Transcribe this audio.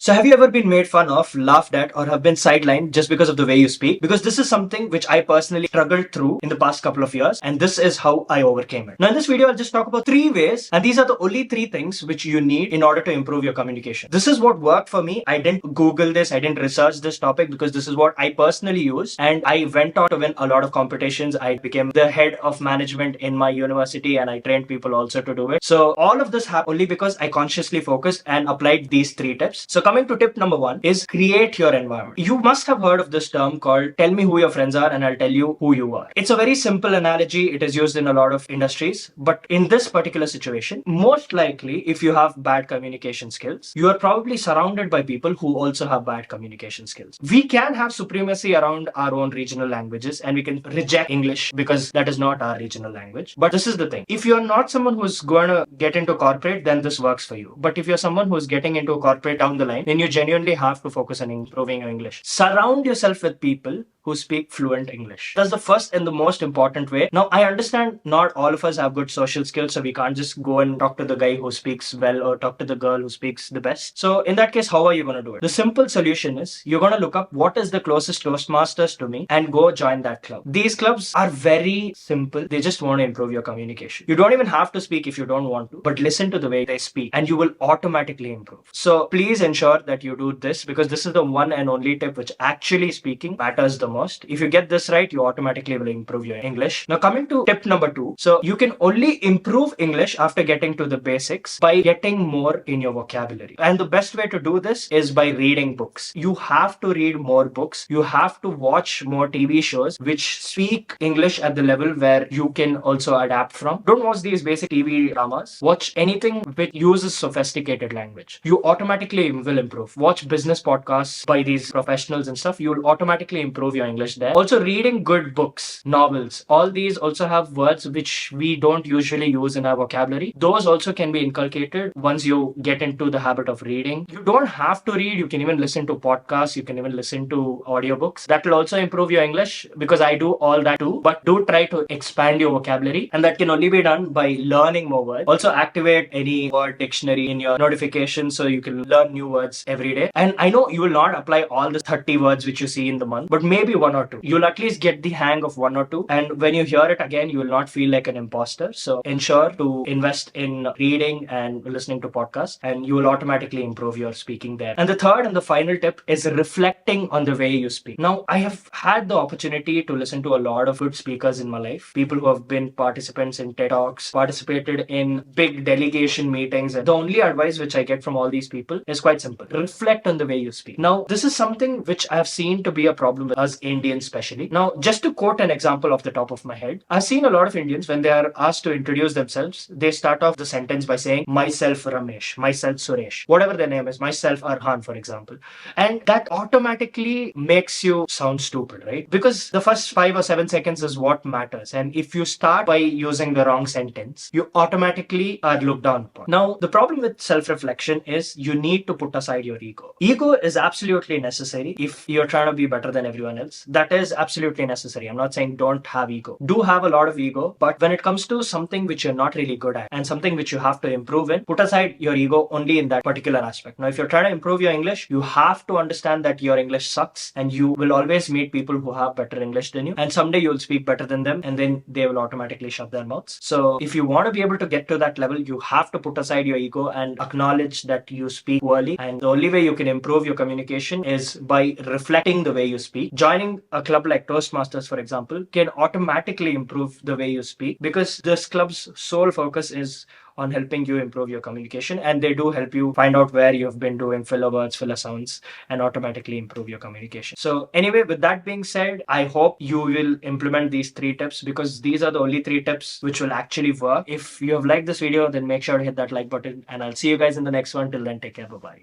So have you ever been made fun of, laughed at, or have been sidelined just because of the way you speak? Because this is something which I personally struggled through in the past couple of years, and this is how I overcame it. Now in this video, I'll just talk about three ways, and these are the only three things which you need in order to improve your communication. This is what worked for me. I didn't Google this, I didn't research this topic because this is what I personally use, and I went on to win a lot of competitions. I became the head of management in my university, and I trained people also to do it. So all of this happened only because I consciously focused and applied these three tips. So coming to tip number one is create your environment. You must have heard of this term called tell me who your friends are and I'll tell you who you are. It's a very simple analogy. It is used in a lot of industries, but in this particular situation, most likely if you have bad communication skills, you are probably surrounded by people who also have bad communication skills. We can have supremacy around our own regional languages and we can reject English because that is not our regional language. But this is the thing. If you're not someone who's going to get into corporate, then this works for you. But if you're someone who's getting into a corporate down the line, then you genuinely have to focus on improving your English. Surround yourself with people who speak fluent English. That's the first and the most important way. Now, I understand not all of us have good social skills, so we can't just go and talk to the guy who speaks well or talk to the girl who speaks the best. So in that case, how are you going to do it? The simple solution is you're going to look up what is the closest Toastmasters to me and go join that club. These clubs are very simple. They just want to improve your communication. You don't even have to speak if you don't want to, but listen to the way they speak and you will automatically improve. So please ensure that you do this because this is the one and only tip which actually speaking matters the most. If you get this right, you automatically will improve your English. Now coming to tip number two. So you can only improve English after getting to the basics by getting more in your vocabulary. And the best way to do this is by reading books. You have to read more books. You have to watch more TV shows which speak English at the level where you can also adapt from. Don't watch these basic TV dramas. Watch anything which uses sophisticated language. You automatically will improve. Watch business podcasts by these professionals and stuff. You'll automatically improve your English there. Also reading good books, novels, all these also have words which we don't usually use in our vocabulary. Those also can be inculcated once you get into the habit of reading. You don't have to read. You can even listen to podcasts. You can even listen to audiobooks. That will also improve your English because I do all that too. But do try to expand your vocabulary and that can only be done by learning more words. Also activate any word dictionary in your notifications so you can learn new words every day. And I know you will not apply all the 30 words which you see in the month, but maybe one or two. You'll at least get the hang of one or two. And when you hear it again, you will not feel like an imposter. So ensure to invest in reading and listening to podcasts and you will automatically improve your speaking there. And the third and the final tip is reflecting on the way you speak. Now, I have had the opportunity to listen to a lot of good speakers in my life. People who have been participants in TED Talks, participated in big delegation meetings. And the only advice which I get from all these people is quite simple. Reflect on the way you speak. Now, this is something which I have seen to be a problem with us Indians especially. Now, just to quote an example off the top of my head, I've seen a lot of Indians when they are asked to introduce themselves, they start off the sentence by saying, myself Ramesh, myself Suresh, whatever their name is, myself Arhan, for example. And that automatically makes you sound stupid, right? Because the first 5 or 7 seconds is what matters. And if you start by using the wrong sentence, you automatically are looked down upon. Now, the problem with self-reflection is you need to put aside your ego. Ego is absolutely necessary if you're trying to be better than everyone else. That is absolutely necessary. I'm not saying don't have ego. Do have a lot of ego, but when it comes to something which you're not really good at and something which you have to improve in, put aside your ego only in that particular aspect. Now, if you're trying to improve your English, you have to understand that your English sucks and you will always meet people who have better English than you. And someday you'll speak better than them and then they will automatically shut their mouths. So if you want to be able to get to that level, you have to put aside your ego and acknowledge that you speak poorly. And the only way you can improve your communication is by reflecting the way you speak. Joining a club like Toastmasters, for example, can automatically improve the way you speak because this club's sole focus is on helping you improve your communication and they do help you find out where you've been doing filler words, filler sounds and automatically improve your communication. So anyway, with that being said, I hope you will implement these three tips because these are the only three tips which will actually work. If you have liked this video, then make sure to hit that like button and I'll see you guys in the next one. Till then, take care. Bye-bye.